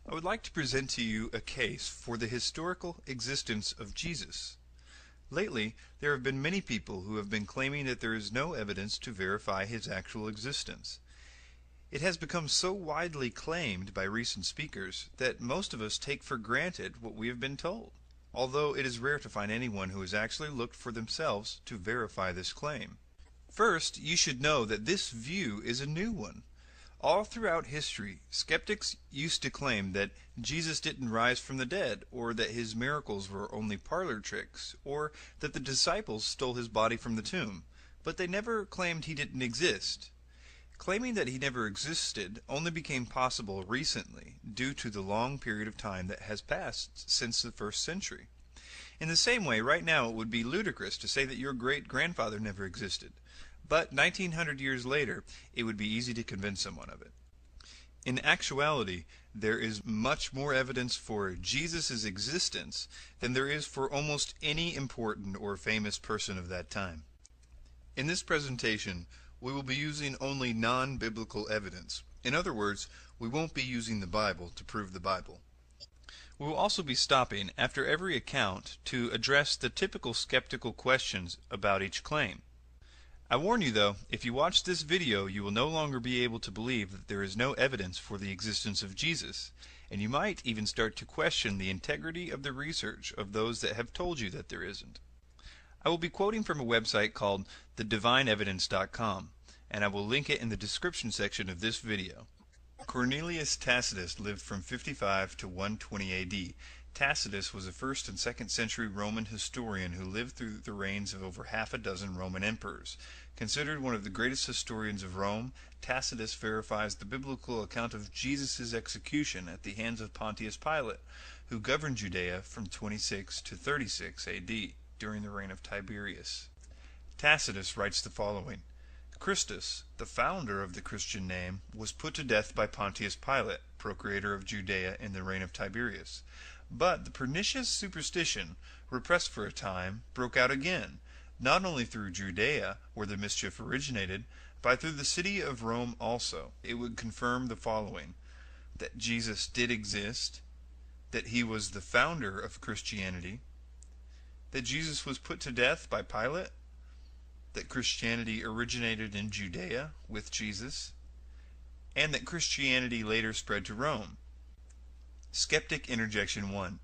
I would like to present to you a case for the historical existence of Jesus. Lately, there have been many people who have been claiming that there is no evidence to verify his actual existence. It has become so widely claimed by recent speakers that most of us take for granted what we have been told, although it is rare to find anyone who has actually looked for themselves to verify this claim. First, you should know that this view is a new one. All throughout history, skeptics used to claim that Jesus didn't rise from the dead, or that his miracles were only parlor tricks, or that the disciples stole his body from the tomb, but they never claimed he didn't exist. Claiming that he never existed only became possible recently due to the long period of time that has passed since the first century. In the same way, right now it would be ludicrous to say that your great-grandfather never existed. But 1900 years later, it would be easy to convince someone of it. In actuality, there is much more evidence for Jesus' existence than there is for almost any important or famous person of that time. In this presentation, we will be using only non-biblical evidence. In other words, we won't be using the Bible to prove the Bible. We will also be stopping after every account to address the typical skeptical questions about each claim. I warn you though, if you watch this video you will no longer be able to believe that there is no evidence for the existence of Jesus, and you might even start to question the integrity of the research of those that have told you that there isn't. I will be quoting from a website called thedivineevidence.com, and I will link it in the description section of this video. Cornelius Tacitus lived from 55 to 120 AD. Tacitus was a 1st and 2nd century Roman historian who lived through the reigns of over half a dozen Roman emperors. Considered one of the greatest historians of Rome, Tacitus verifies the biblical account of Jesus' execution at the hands of Pontius Pilate, who governed Judea from 26 to 36 AD during the reign of Tiberius. Tacitus writes the following: Christus, the founder of the Christian name, was put to death by Pontius Pilate, procurator of Judea in the reign of Tiberius. But the pernicious superstition, repressed for a time, broke out again, not only through Judea, where the mischief originated, but through the city of Rome also. It would confirm the following: that Jesus did exist, that he was the founder of Christianity, that Jesus was put to death by Pilate, that Christianity originated in Judea with Jesus, and that Christianity later spread to Rome. Skeptic Interjection 1.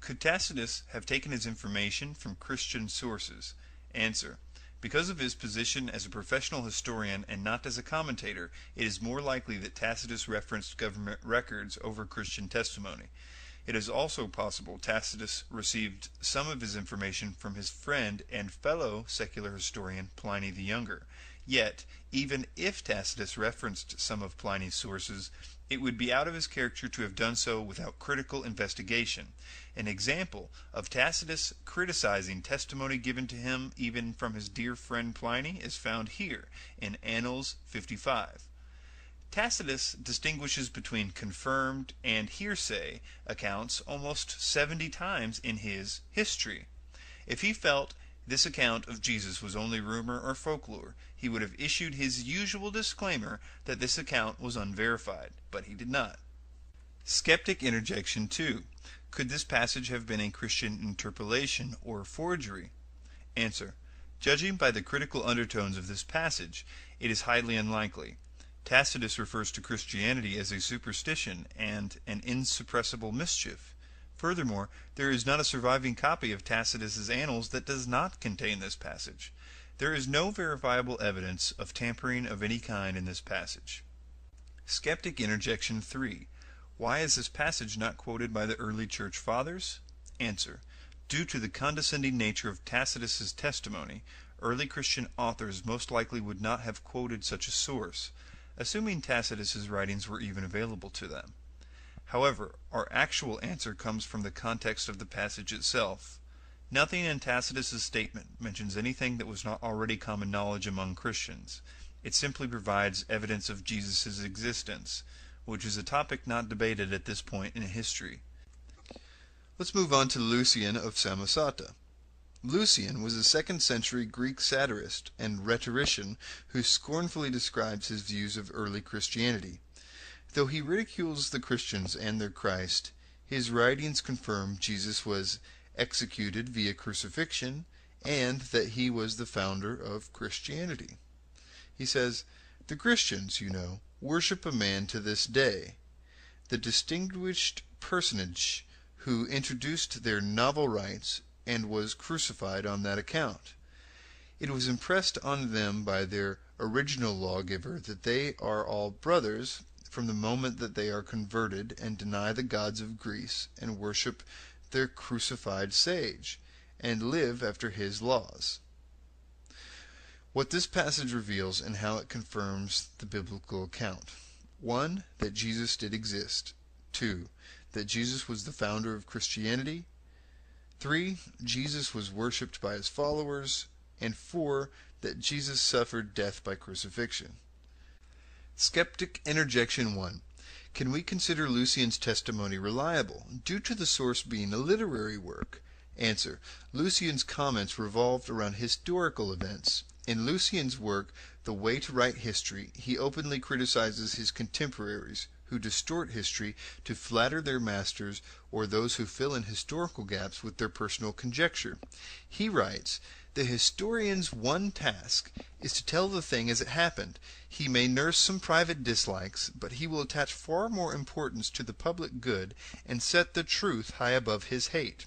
Could Tacitus have taken his information from Christian sources? Answer: because of his position as a professional historian and not as a commentator, it is more likely that Tacitus referenced government records over Christian testimony. It is also possible Tacitus received some of his information from his friend and fellow secular historian Pliny the Younger. Yet, even if Tacitus referenced some of Pliny's sources, it would be out of his character to have done so without critical investigation. An example of Tacitus criticizing testimony given to him even from his dear friend Pliny is found here in Annals 55. Tacitus distinguishes between confirmed and hearsay accounts almost 70 times in his History. If he felt this account of Jesus was only rumor or folklore, he would have issued his usual disclaimer that this account was unverified, but he did not. Skeptic Interjection 2. Could this passage have been a Christian interpolation or forgery? Answer: judging by the critical undertones of this passage, it is highly unlikely. Tacitus refers to Christianity as a superstition and an insuppressible mischief. Furthermore, there is not a surviving copy of Tacitus's Annals that does not contain this passage. There is no verifiable evidence of tampering of any kind in this passage. Skeptic Interjection 3. Why is this passage not quoted by the early church fathers? Answer: due to the condescending nature of Tacitus's testimony, early Christian authors most likely would not have quoted such a source, assuming Tacitus's writings were even available to them. However, our actual answer comes from the context of the passage itself. Nothing in Tacitus's statement mentions anything that was not already common knowledge among Christians. It simply provides evidence of Jesus' existence, which is a topic not debated at this point in history. Let's move on to Lucian of Samosata. Lucian was a 2nd century Greek satirist and rhetorician who scornfully describes his views of early Christianity. Though he ridicules the Christians and their Christ, his writings confirm Jesus was executed via crucifixion and that he was the founder of Christianity. He says, "The Christians, you know, worship a man to this day, the distinguished personage who introduced their novel rites and was crucified on that account. It was impressed on them by their original lawgiver that they are all brothers from the moment that they are converted and deny the gods of Greece and worship their crucified sage, and live after his laws." What this passage reveals and how it confirms the biblical account. 1. That Jesus did exist. 2. That Jesus was the founder of Christianity. 3. Jesus was worshipped by his followers. And 4. That Jesus suffered death by crucifixion. Skeptic Interjection 1. Can we consider Lucian's testimony reliable, due to the source being a literary work? Answer. Lucian's comments revolved around historical events. In Lucian's work, The Way to Write History, he openly criticizes his contemporaries, who distort history to flatter their masters or those who fill in historical gaps with their personal conjecture. He writes, "The historian's one task is to tell the thing as it happened. He may nurse some private dislikes, but he will attach far more importance to the public good and set the truth high above his hate.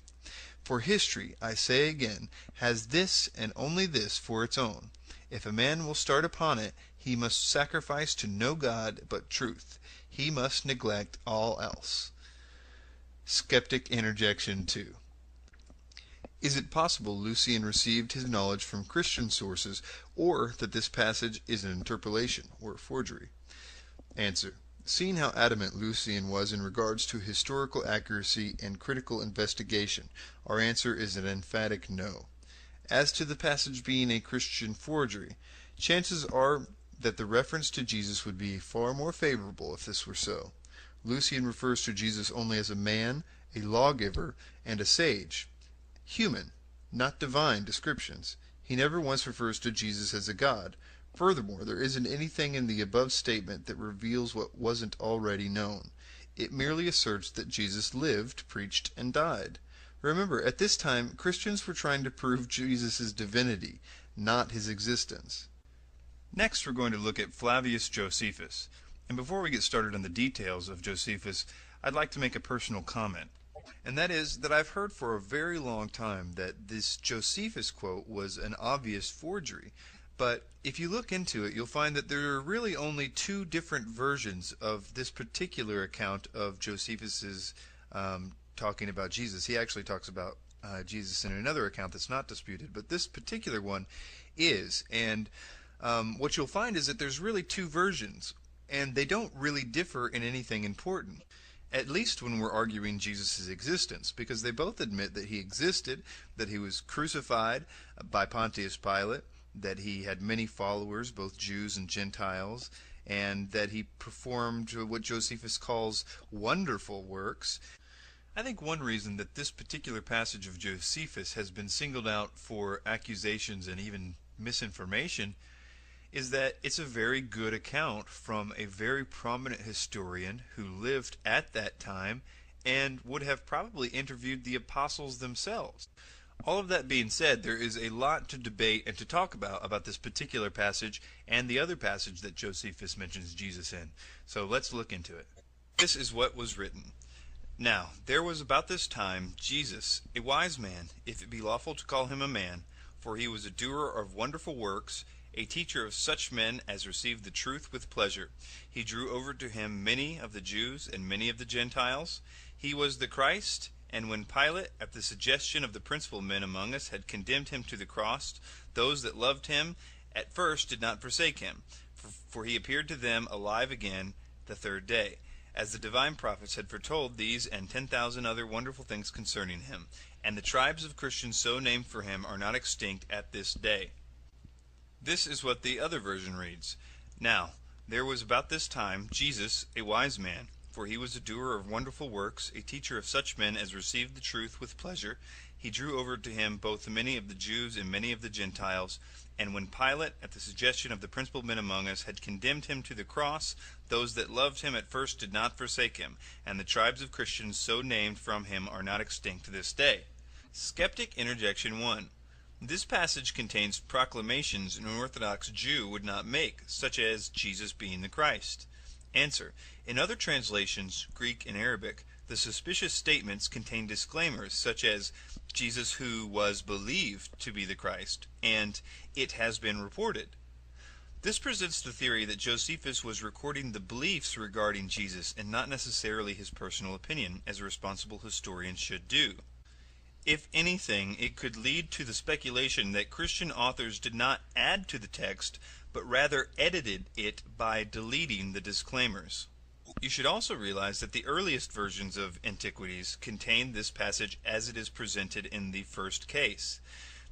For history, I say again, has this and only this for its own. If a man will start upon it, he must sacrifice to no god but truth. He must neglect all else." Skeptic Interjection 2. Is it possible Lucian received his knowledge from Christian sources, or that this passage is an interpolation or forgery? Answer. Seeing how adamant Lucian was in regards to historical accuracy and critical investigation, our answer is an emphatic no. As to the passage being a Christian forgery, chances are that the reference to Jesus would be far more favorable if this were so. Lucian refers to Jesus only as a man, a lawgiver, and a sage. Human, not divine descriptions. He never once refers to Jesus as a god. Furthermore, there isn't anything in the above statement that reveals what wasn't already known. It merely asserts that Jesus lived, preached, and died. Remember, at this time, Christians were trying to prove Jesus' divinity, not his existence. Next, we're going to look at Flavius Josephus. And before we get started on the details of Josephus, I'd like to make a personal comment. And that is that I've heard for a very long time that this Josephus quote was an obvious forgery. But if you look into it, you'll find that there are really only two different versions of this particular account of Josephus's talking about Jesus. He actually talks about Jesus in another account that's not disputed, but this particular one is. And what you'll find is that there's really two versions, and they don't really differ in anything important. At least when we're arguing Jesus' existence, because they both admit that he existed, that he was crucified by Pontius Pilate, that he had many followers, both Jews and Gentiles, and that he performed what Josephus calls wonderful works. I think one reason that this particular passage of Josephus has been singled out for accusations and even misinformation is that it's a very good account from a very prominent historian who lived at that time and would have probably interviewed the apostles themselves. All of that being said, there is a lot to debate and to talk about this particular passage and the other passage that Josephus mentions Jesus in. So let's look into it. This is what was written. Now, there was about this time Jesus, a wise man, if it be lawful to call him a man, for he was a doer of wonderful works, a teacher of such men as received the truth with pleasure. He drew over to him many of the Jews and many of the Gentiles. He was the Christ. And when Pilate, at the suggestion of the principal men among us, had condemned him to the cross, those that loved him at first did not forsake him, for he appeared to them alive again the third day, as the divine prophets had foretold these and 10,000 other wonderful things concerning him. And the tribes of Christians so named for him are not extinct at this day. This is what the other version reads. Now, there was about this time Jesus, a wise man, for he was a doer of wonderful works, a teacher of such men as received the truth with pleasure. He drew over to him both many of the Jews and many of the Gentiles. And when Pilate, at the suggestion of the principal men among us, had condemned him to the cross, those that loved him at first did not forsake him, and the tribes of Christians so named from him are not extinct to this day. Skeptic Interjection 1. This passage contains proclamations an Orthodox Jew would not make, such as Jesus being the Christ. Answer. In other translations, Greek and Arabic, the suspicious statements contain disclaimers such as Jesus who was believed to be the Christ, and it has been reported. This presents the theory that Josephus was recording the beliefs regarding Jesus and not necessarily his personal opinion, as a responsible historian should do. If anything, it could lead to the speculation that Christian authors did not add to the text, but rather edited it by deleting the disclaimers. You should also realize that the earliest versions of Antiquities contain this passage as it is presented in the first case.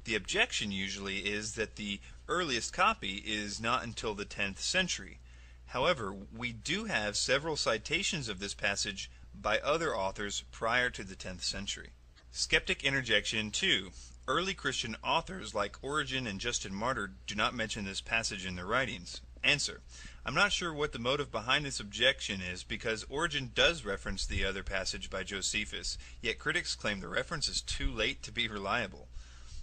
The objection usually is that the earliest copy is not until the 10th century. However, we do have several citations of this passage by other authors prior to the 10th century. Skeptic Interjection 2. Early Christian authors like Origen and Justin Martyr do not mention this passage in their writings. Answer. I'm not sure what the motive behind this objection is, because Origen does reference the other passage by Josephus, yet critics claim the reference is too late to be reliable.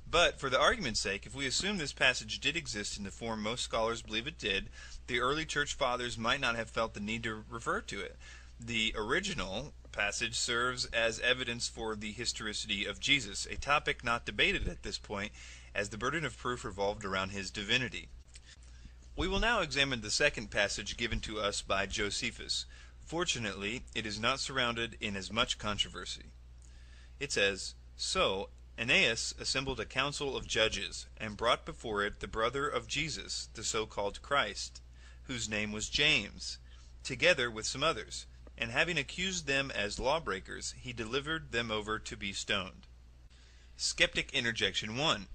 But, for the argument's sake, if we assume this passage did exist in the form most scholars believe it did, the early church fathers might not have felt the need to refer to it. The original passage serves as evidence for the historicity of Jesus, a topic not debated at this point, as the burden of proof revolved around his divinity. We will now examine the second passage given to us by Josephus. Fortunately, it is not surrounded in as much controversy. It says, So Aeneas assembled a council of judges, and brought before it the brother of Jesus, the so-called Christ, whose name was James, together with some others. And having accused them as lawbreakers, he delivered them over to be stoned. Skeptic Interjection 1.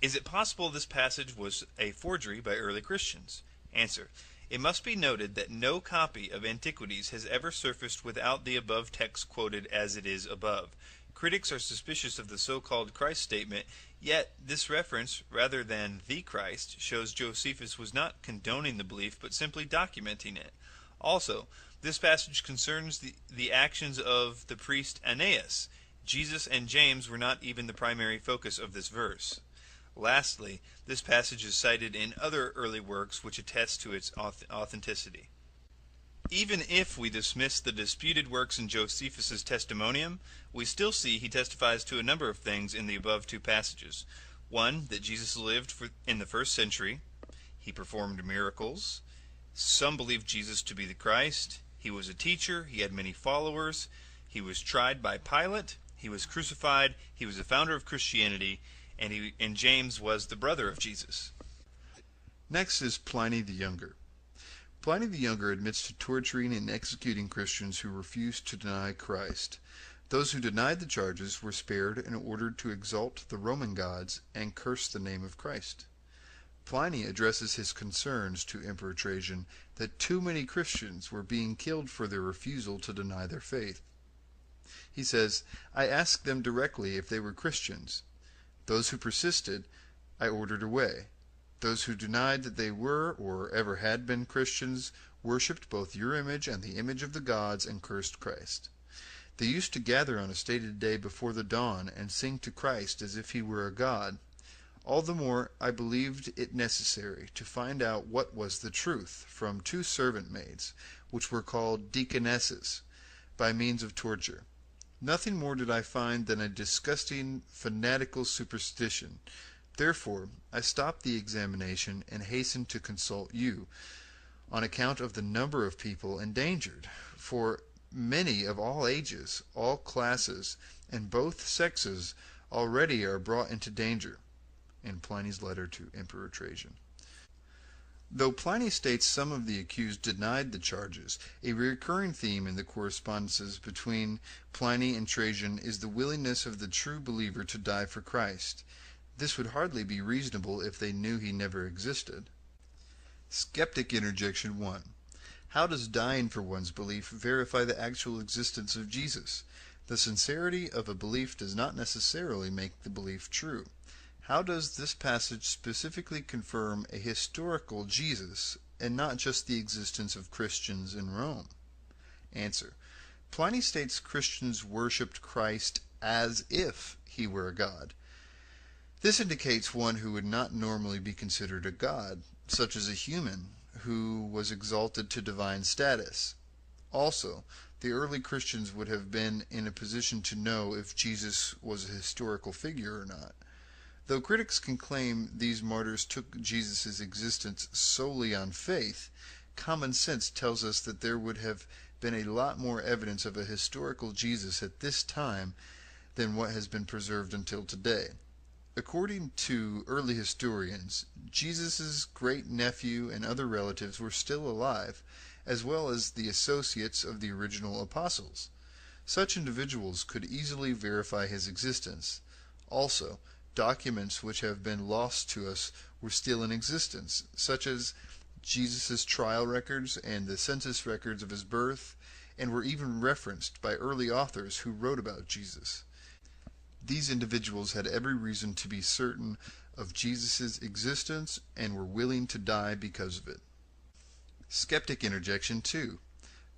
Is it possible this passage was a forgery by early Christians? Answer. It must be noted that no copy of Antiquities has ever surfaced without the above text quoted as it is above. Critics are suspicious of the so-called Christ statement, yet this reference, rather than the Christ, shows Josephus was not condoning the belief but simply documenting it. Also, this passage concerns the actions of the priest Aeneas. Jesus and James were not even the primary focus of this verse. Lastly, this passage is cited in other early works which attest to its authenticity. Even if we dismiss the disputed works in Josephus's testimonium, we still see he testifies to a number of things in the above two passages. One, that Jesus lived in the first century. He performed miracles. Some believed Jesus to be the Christ. He was a teacher. He had many followers. He was tried by Pilate. He was crucified. He was the founder of Christianity. And James was the brother of Jesus. Next is Pliny the Younger. Pliny the Younger admits to torturing and executing Christians who refused to deny Christ. Those who denied the charges were spared and ordered to exalt the Roman gods and curse the name of Christ. Pliny addresses his concerns to Emperor Trajan that too many Christians were being killed for their refusal to deny their faith. He says, I asked them directly if they were Christians. Those who persisted, I ordered away. Those who denied that they were or ever had been Christians worshipped both your image and the image of the gods and cursed Christ. They used to gather on a stated day before the dawn and sing to Christ as if he were a god. All the more I believed it necessary to find out what was the truth from 2 servant maids, which were called deaconesses, by means of torture. Nothing more did I find than a disgusting fanatical superstition. Therefore I stopped the examination and hastened to consult you, on account of the number of people endangered, for many of all ages, all classes, and both sexes already are brought into danger. In Pliny's letter to Emperor Trajan. Though Pliny states some of the accused denied the charges, a recurring theme in the correspondences between Pliny and Trajan is the willingness of the true believer to die for Christ. This would hardly be reasonable if they knew he never existed. Skeptic Interjection 1. How does dying for one's belief verify the actual existence of Jesus? The sincerity of a belief does not necessarily make the belief true. How does this passage specifically confirm a historical Jesus and not just the existence of Christians in Rome? Answer. Pliny states Christians worshipped Christ as if he were a god. This indicates one who would not normally be considered a god, such as a human, who was exalted to divine status. Also, the early Christians would have been in a position to know if Jesus was a historical figure or not. Though critics can claim these martyrs took Jesus' existence solely on faith, common sense tells us that there would have been a lot more evidence of a historical Jesus at this time than what has been preserved until today. According to early historians, Jesus' great-nephew and other relatives were still alive, as well as the associates of the original apostles. Such individuals could easily verify his existence. Also, documents which have been lost to us were still in existence, such as Jesus' trial records and the census records of his birth, and were even referenced by early authors who wrote about Jesus. These individuals had every reason to be certain of Jesus' existence and were willing to die because of it. Skeptic interjection 2.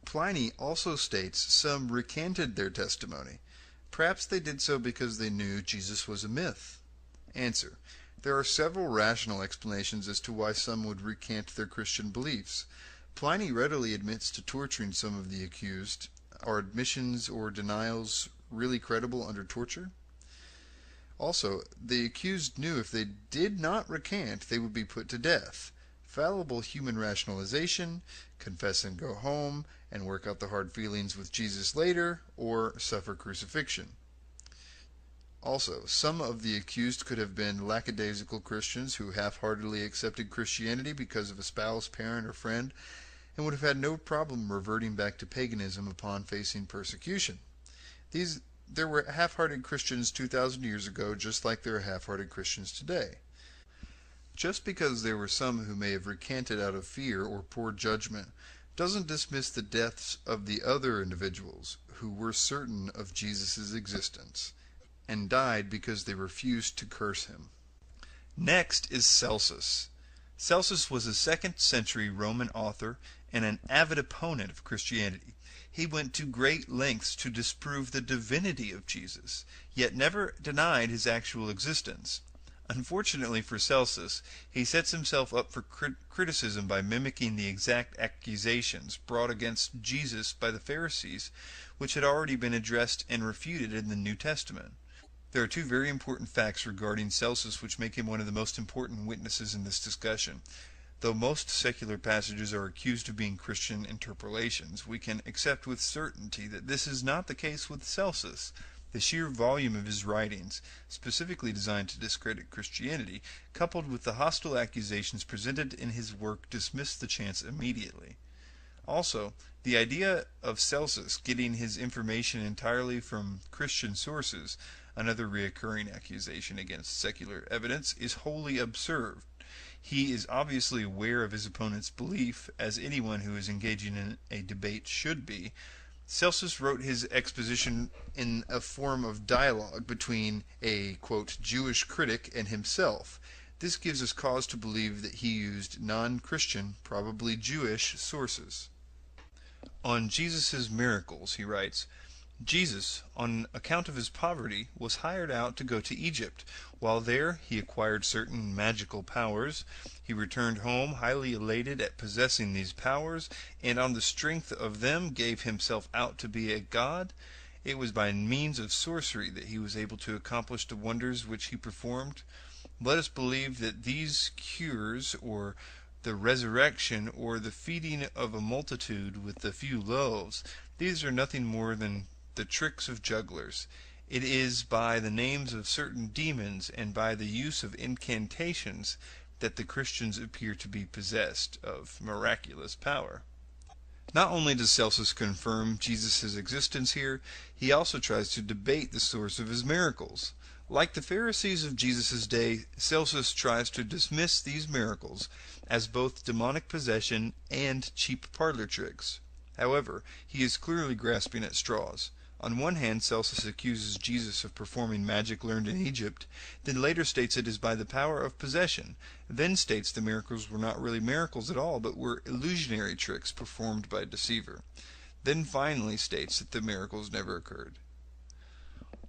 Pliny also states some recanted their testimony. Perhaps they did so because they knew Jesus was a myth. Answer. There are several rational explanations as to why some would recant their Christian beliefs. Pliny readily admits to torturing some of the accused. Are admissions or denials really credible under torture? Also, the accused knew if they did not recant, they would be put to death. Fallible human rationalization, confess and go home, and work out the hard feelings with Jesus later, or suffer crucifixion. Also, some of the accused could have been lackadaisical Christians who half-heartedly accepted Christianity because of a spouse, parent, or friend, and would have had no problem reverting back to paganism upon facing persecution. There were half-hearted Christians 2,000 years ago, just like there are half-hearted Christians today. Just because there were some who may have recanted out of fear or poor judgment doesn't dismiss the deaths of the other individuals who were certain of Jesus' existence and died because they refused to curse him. Next is Celsus. Celsus was a 2nd century Roman author and an avid opponent of Christianity. He went to great lengths to disprove the divinity of Jesus, yet never denied his actual existence. Unfortunately for Celsus, he sets himself up for criticism by mimicking the exact accusations brought against Jesus by the Pharisees, which had already been addressed and refuted in the New Testament. There are two very important facts regarding Celsus which make him one of the most important witnesses in this discussion. Though most secular passages are accused of being Christian interpolations, we can accept with certainty that this is not the case with Celsus. The sheer volume of his writings, specifically designed to discredit Christianity, coupled with the hostile accusations presented in his work, dismiss the chance immediately. Also, the idea of Celsus getting his information entirely from Christian sources, another recurring accusation against secular evidence, is wholly absurd. He is obviously aware of his opponent's belief, as anyone who is engaging in a debate should be. Celsus wrote his exposition in a form of dialogue between a, quote, Jewish critic and himself. This gives us cause to believe that he used non-Christian, probably Jewish, sources. On Jesus' miracles, he writes, Jesus, on account of his poverty, was hired out to go to Egypt. While there, he acquired certain magical powers. He returned home highly elated at possessing these powers, and on the strength of them gave himself out to be a god. It was by means of sorcery that he was able to accomplish the wonders which he performed. Let us believe that these cures, or the resurrection, or the feeding of a multitude with the few loaves, these are nothing more than the tricks of jugglers. It is by the names of certain demons and by the use of incantations that the Christians appear to be possessed of miraculous power. Not only does Celsus confirm Jesus' existence here, he also tries to debate the source of his miracles. Like the Pharisees of Jesus' day, Celsus tries to dismiss these miracles as both demonic possession and cheap parlor tricks. However, he is clearly grasping at straws. On one hand, Celsus accuses Jesus of performing magic learned in Egypt, then later states it is by the power of possession, then states the miracles were not really miracles at all, but were illusionary tricks performed by a deceiver, then finally states that the miracles never occurred.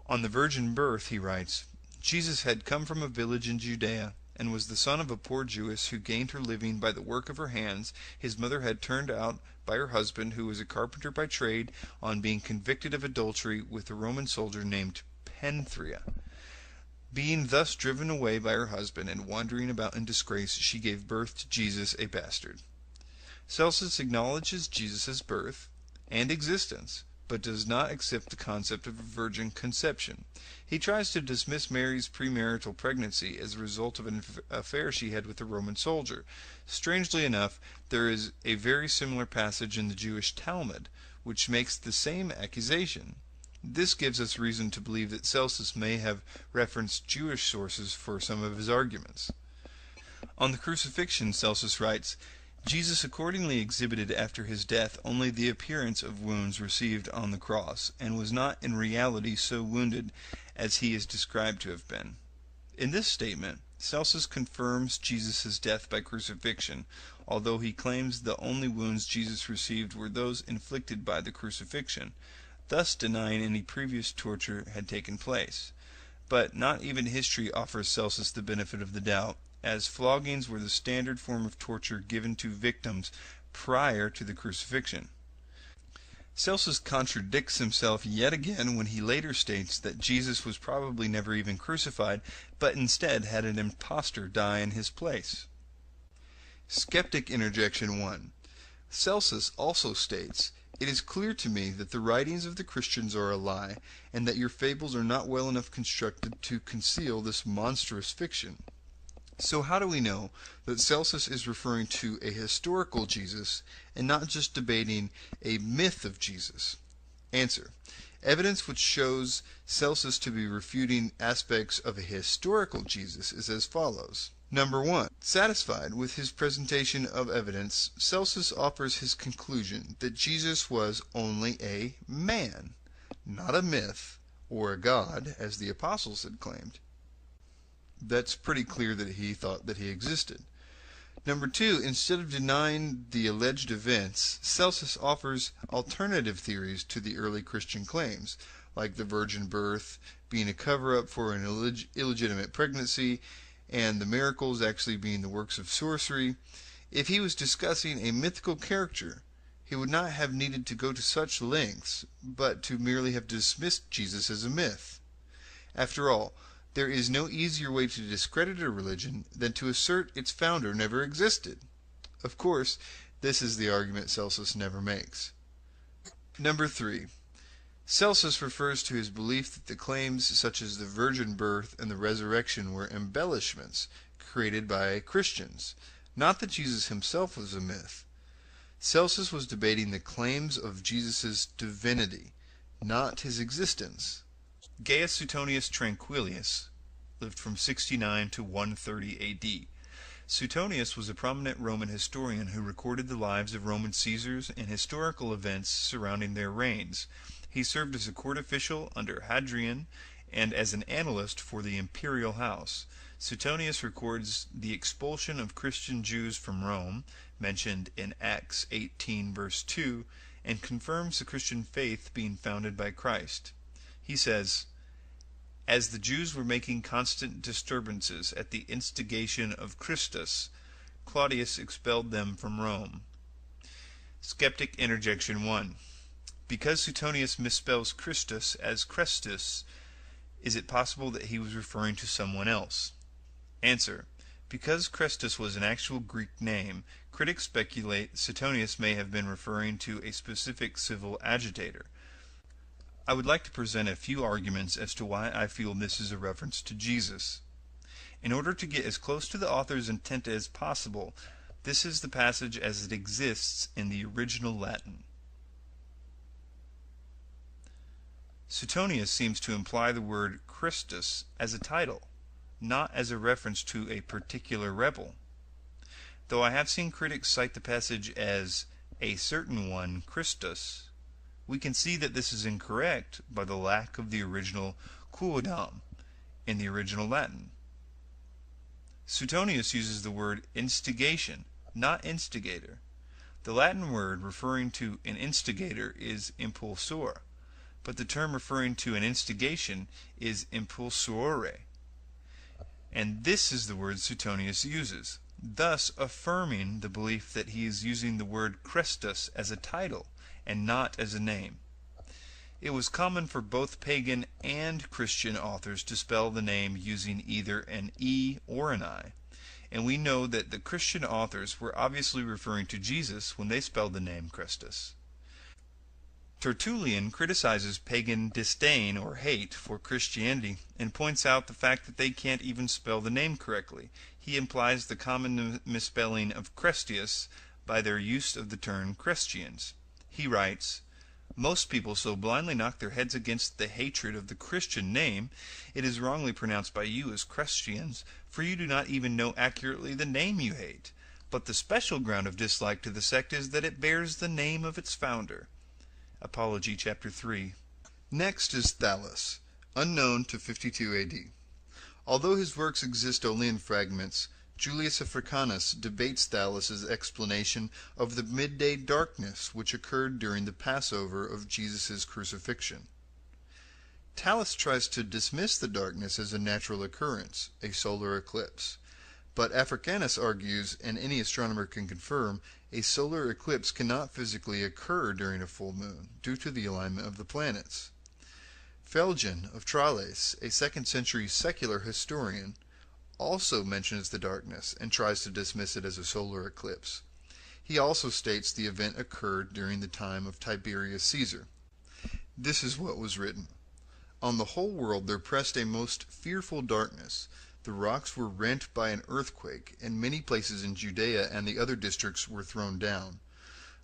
On the virgin birth, he writes, Jesus had come from a village in Judea, and was the son of a poor Jewess who gained her living by the work of her hands. His mother had turned out by her husband, who was a carpenter by trade, on being convicted of adultery with a Roman soldier named Penthria. Being thus driven away by her husband and wandering about in disgrace, she gave birth to Jesus, a bastard. Celsus acknowledges Jesus' birth and existence, but does not accept the concept of a virgin conception. He tries to dismiss Mary's premarital pregnancy as a result of an affair she had with a Roman soldier. Strangely enough, there is a very similar passage in the Jewish Talmud, which makes the same accusation. This gives us reason to believe that Celsus may have referenced Jewish sources for some of his arguments. On the crucifixion, Celsus writes, Jesus accordingly exhibited after his death only the appearance of wounds received on the cross, and was not in reality so wounded as he is described to have been. In this statement, Celsus confirms Jesus' death by crucifixion, although he claims the only wounds Jesus received were those inflicted by the crucifixion, thus denying any previous torture had taken place. But not even history offers Celsus the benefit of the doubt, as floggings were the standard form of torture given to victims prior to the crucifixion. Celsus contradicts himself yet again when he later states that Jesus was probably never even crucified, but instead had an impostor die in his place. Skeptic Interjection 1. Celsus also states, "It is clear to me that the writings of the Christians are a lie, and that your fables are not well enough constructed to conceal this monstrous fiction." So how do we know that Celsus is referring to a historical Jesus and not just debating a myth of Jesus? Answer. Evidence which shows Celsus to be refuting aspects of a historical Jesus is as follows. Number 1. Satisfied with his presentation of evidence, Celsus offers his conclusion that Jesus was only a man, not a myth or a god, as the apostles had claimed. That's pretty clear that he thought that he existed. Number 2, instead of denying the alleged events, Celsus offers alternative theories to the early Christian claims, like the virgin birth being a cover-up for an illegitimate pregnancy, and the miracles actually being the works of sorcery. If he was discussing a mythical character, he would not have needed to go to such lengths, but to merely have dismissed Jesus as a myth. After all, there is no easier way to discredit a religion than to assert its founder never existed. Of course, this is the argument Celsus never makes. Number 3. Celsus refers to his belief that the claims such as the virgin birth and the resurrection were embellishments created by Christians, not that Jesus himself was a myth. Celsus was debating the claims of Jesus' divinity, not his existence. Gaius Suetonius Tranquillus lived from 69 to 130 A.D. Suetonius was a prominent Roman historian who recorded the lives of Roman Caesars and historical events surrounding their reigns. He served as a court official under Hadrian and as an analyst for the imperial house. Suetonius records the expulsion of Christian Jews from Rome, mentioned in Acts 18 verse 2, and confirms the Christian faith being founded by Christ. He says, "As the Jews were making constant disturbances at the instigation of Christus, Claudius expelled them from Rome." Skeptic Interjection 1. Because Suetonius misspells Christus as Chrestus, is it possible that he was referring to someone else? Answer. Because Chrestus was an actual Greek name, critics speculate Suetonius may have been referring to a specific civil agitator. I would like to present a few arguments as to why I feel this is a reference to Jesus. In order to get as close to the author's intent as possible, This is the passage as it exists in the original Latin. Suetonius seems to imply the word Christus as a title, not as a reference to a particular rebel. Though I have seen critics cite the passage as a certain one Christus, we can see that this is incorrect by the lack of the original quodam in the original Latin. Suetonius uses the word instigation, not instigator. The Latin word referring to an instigator is impulsor, but the term referring to an instigation is impulsore. And this is the word Suetonius uses, thus affirming the belief that he is using the word Christus as a title and not as a name. It was common for both pagan and Christian authors to spell the name using either an E or an I, and we know that the Christian authors were obviously referring to Jesus when they spelled the name Christus. Tertullian criticizes pagan disdain or hate for Christianity and points out the fact that they can't even spell the name correctly. He implies the common misspelling of Christius by their use of the term Christians. He writes, "Most people so blindly knock their heads against the hatred of the Christian name, it is wrongly pronounced by you as Christians, for you do not even know accurately the name you hate. But the special ground of dislike to the sect is that it bears the name of its founder." Apology, chapter 3. Next is Thallus, unknown to 52 AD. Although his works exist only in fragments, Julius Africanus debates Thallus' explanation of the midday darkness which occurred during the Passover of Jesus' crucifixion. Thallus tries to dismiss the darkness as a natural occurrence, a solar eclipse. But Africanus argues, and any astronomer can confirm, a solar eclipse cannot physically occur during a full moon, due to the alignment of the planets. Phlegon of Tralles, a 2nd century secular historian, also mentions the darkness and tries to dismiss it as a solar eclipse. He also states the event occurred during the time of Tiberius Caesar. This is what was written: "On the whole world there pressed a most fearful darkness. The rocks were rent by an earthquake, and many places in Judea and the other districts were thrown down.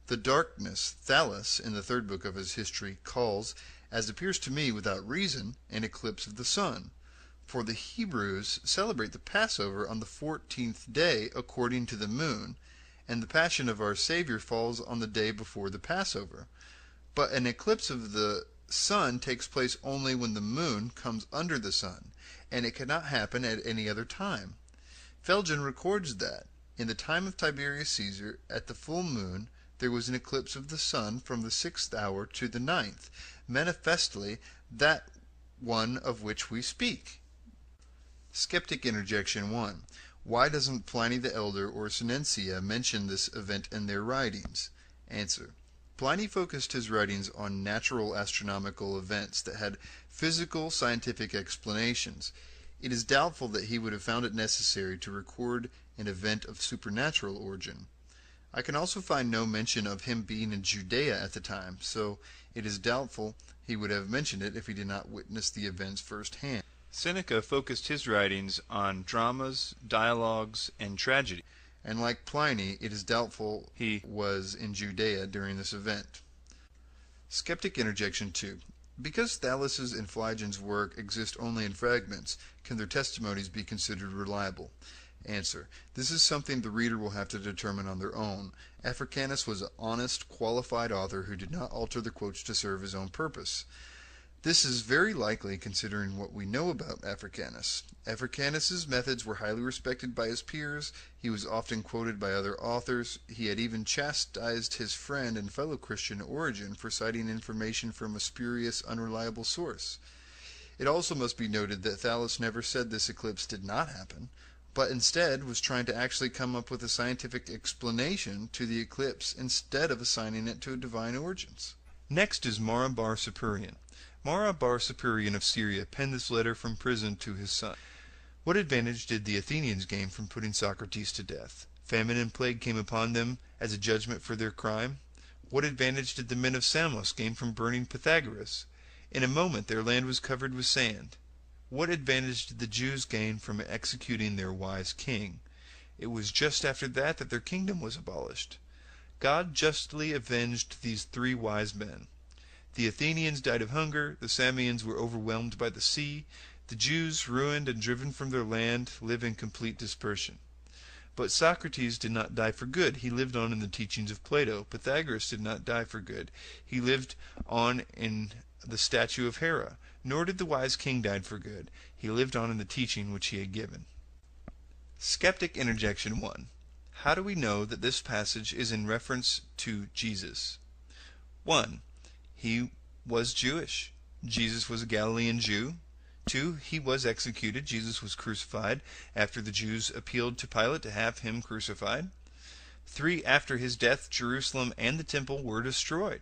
The darkness Thallus, in the 3rd book of his history, calls, as appears to me without reason, an eclipse of the sun. For the Hebrews celebrate the Passover on the 14th day according to the moon, and the Passion of our Savior falls on the day before the Passover. But an eclipse of the sun takes place only when the moon comes under the sun, and it cannot happen at any other time. Phlegon records that, in the time of Tiberius Caesar, at the full moon, there was an eclipse of the sun from the 6th hour to the 9th, manifestly that one of which we speak." Skeptic Interjection 1. Why doesn't Pliny the Elder or Senencia mention this event in their writings? Answer. Pliny focused his writings on natural astronomical events that had physical scientific explanations. It is doubtful that he would have found it necessary to record an event of supernatural origin. I can also find no mention of him being in Judea at the time, so it is doubtful he would have mentioned it if he did not witness the events firsthand. Seneca focused his writings on dramas, dialogues, and tragedy, and like Pliny, it is doubtful he was in Judea during this event. Skeptic Interjection 2. Because Thallus' and Phlegon's work exist only in fragments, can their testimonies be considered reliable? Answer. This is something the reader will have to determine on their own. Africanus was an honest, qualified author who did not alter the quotes to serve his own purpose. This is very likely considering what we know about Africanus. Africanus's methods were highly respected by his peers, he was often quoted by other authors, he had even chastised his friend and fellow Christian Origen for citing information from a spurious, unreliable source. It also must be noted that Thallus never said this eclipse did not happen, but instead was trying to actually come up with a scientific explanation to the eclipse instead of assigning it to divine origins. Next is Mara bar Superior. Mara bar Superior of Syria penned this letter from prison to his son. What advantage did the Athenians gain from putting Socrates to death? Famine and plague came upon them as a judgment for their crime. What advantage did the men of Samos gain from burning Pythagoras? In a moment their land was covered with sand. What advantage did the Jews gain from executing their wise king? It was just after that that their kingdom was abolished. God justly avenged these 3 wise men. The Athenians died of hunger, the Samians were overwhelmed by the sea, the Jews, ruined and driven from their land, live in complete dispersion. But Socrates did not die for good. He lived on in the teachings of Plato. Pythagoras did not die for good. He lived on in the statue of Hera. Nor did the wise king die for good. He lived on in the teaching which he had given. Skeptic interjection 1. How do we know that this passage is in reference to Jesus? 1. He was Jewish. Jesus was a Galilean Jew. 2. He was executed. Jesus was crucified after the Jews appealed to Pilate to have him crucified. 3. After his death, Jerusalem and the temple were destroyed.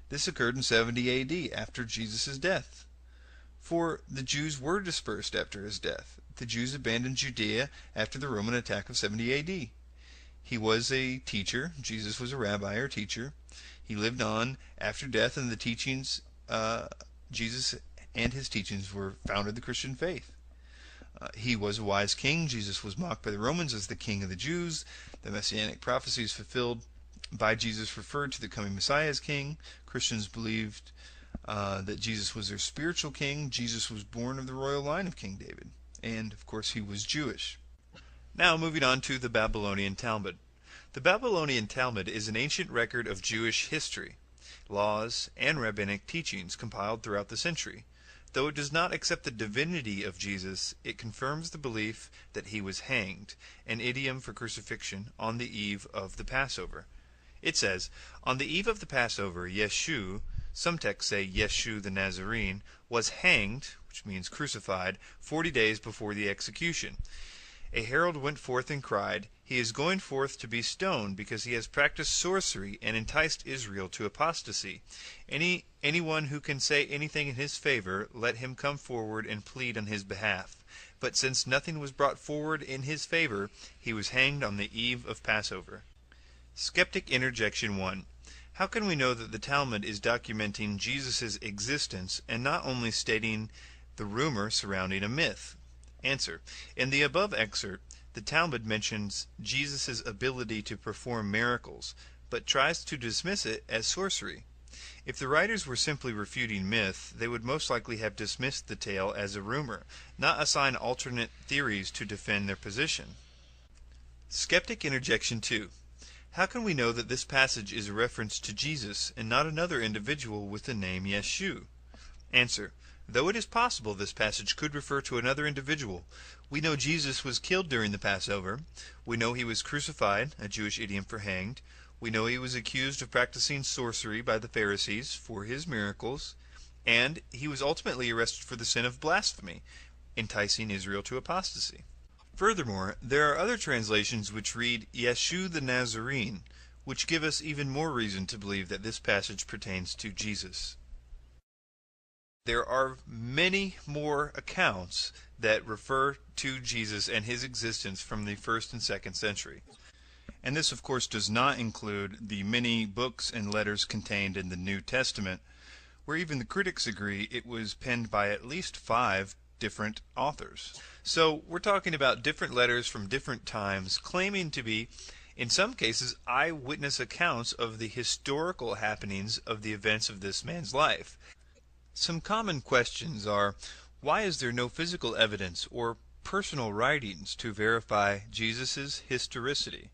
This occurred in 70 A.D., after Jesus' death. 4. The Jews were dispersed after his death. The Jews abandoned Judea after the Roman attack of 70 A.D. He was a teacher. Jesus was a rabbi or teacher. He lived on after death, and the teachings, Jesus and his teachings founded the Christian faith. He was a wise king. Jesus was mocked by the Romans as the king of the Jews. The messianic prophecies fulfilled by Jesus referred to the coming Messiah as king. Christians believed that Jesus was their spiritual king. Jesus was born of the royal line of King David. And, of course, he was Jewish. Now, moving on to the Babylonian Talmud. The Babylonian Talmud is an ancient record of Jewish history, laws, and rabbinic teachings compiled throughout the century. Though it does not accept the divinity of Jesus, it confirms the belief that he was hanged, an idiom for crucifixion, on the eve of the Passover. It says, on the eve of the Passover, Yeshu, some texts say Yeshu the Nazarene, was hanged, which means crucified, 40 days before the execution. A herald went forth and cried, he is going forth to be stoned, because he has practiced sorcery and enticed Israel to apostasy. Anyone who can say anything in his favor, let him come forward and plead on his behalf. But since nothing was brought forward in his favor, he was hanged on the eve of Passover. Skeptic interjection 1. How can we know that the Talmud is documenting Jesus' existence and not only stating the rumor surrounding a myth? Answer. In the above excerpt, the Talmud mentions Jesus' ability to perform miracles, but tries to dismiss it as sorcery. If the writers were simply refuting myth, they would most likely have dismissed the tale as a rumor, not assign alternate theories to defend their position. Skeptic interjection 2. How can we know that this passage is a reference to Jesus and not another individual with the name Yeshu? Answer. Though it is possible this passage could refer to another individual, we know Jesus was killed during the Passover. We know he was crucified, a Jewish idiom for hanged. We know he was accused of practicing sorcery by the Pharisees for his miracles. And he was ultimately arrested for the sin of blasphemy, enticing Israel to apostasy. Furthermore, there are other translations which read Yeshu the Nazarene, which give us even more reason to believe that this passage pertains to Jesus. There are many more accounts that refer to Jesus and his existence from the 1st and 2nd century. And this, of course, does not include the many books and letters contained in the New Testament, where even the critics agree it was penned by at least 5 different authors. So we're talking about different letters from different times, claiming to be, in some cases, eyewitness accounts of the historical happenings of the events of this man's life. Some common questions are, why is there no physical evidence or personal writings to verify Jesus' historicity?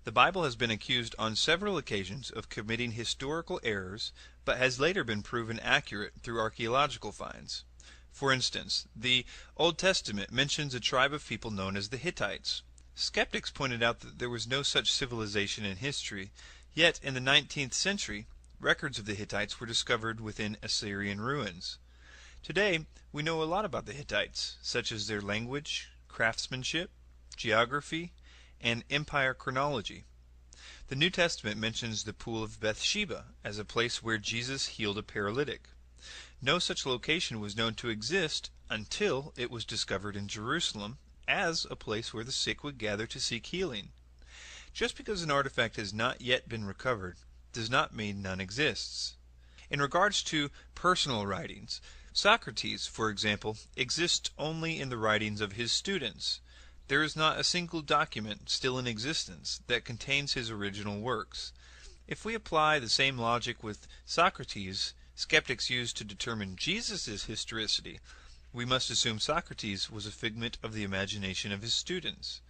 The Bible has been accused on several occasions of committing historical errors, but has later been proven accurate through archaeological finds. For instance, the Old Testament mentions a tribe of people known as the Hittites. Skeptics pointed out that there was no such civilization in history, yet in the 19th century, records of the Hittites were discovered within Assyrian ruins. Today, we know a lot about the Hittites, such as their language, craftsmanship, geography, and empire chronology. The New Testament mentions the Pool of Bathsheba as a place where Jesus healed a paralytic. No such location was known to exist until it was discovered in Jerusalem as a place where the sick would gather to seek healing. Just because an artifact has not yet been recovered does not mean none exists. In regards to personal writings, Socrates, for example, exists only in the writings of his students. there is not a single document still in existence that contains his original works. If we apply the same logic with Socrates, skeptics used to determine Jesus' historicity, we must assume Socrates was a figment of the imagination of his students.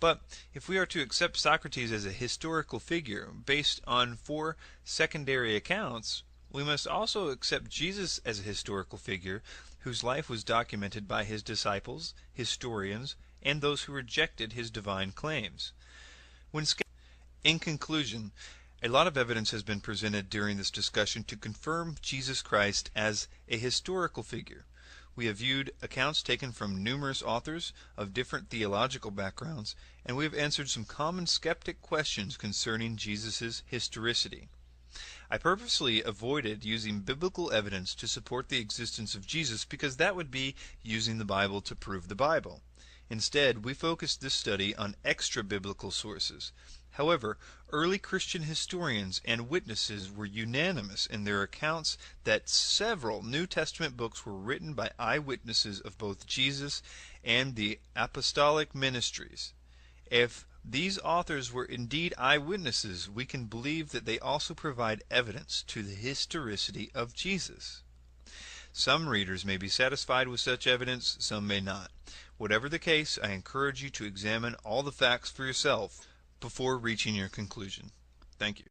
But if we are to accept Socrates as a historical figure based on 4 secondary accounts, we must also accept Jesus as a historical figure whose life was documented by his disciples, historians, and those who rejected his divine claims. In conclusion, a lot of evidence has been presented during this discussion to confirm Jesus Christ as a historical figure. We have viewed accounts taken from numerous authors of different theological backgrounds, and we have answered some common skeptic questions concerning Jesus' historicity. I purposely avoided using biblical evidence to support the existence of Jesus because that would be using the Bible to prove the Bible. Instead, we focused this study on extra-biblical sources. However, early Christian historians and witnesses were unanimous in their accounts that several New Testament books were written by eyewitnesses of both Jesus and the apostolic ministries. If these authors were indeed eyewitnesses, we can believe that they also provide evidence to the historicity of Jesus. Some readers may be satisfied with such evidence, some may not. Whatever the case, I encourage you to examine all the facts for yourself before reaching your conclusion. Thank you.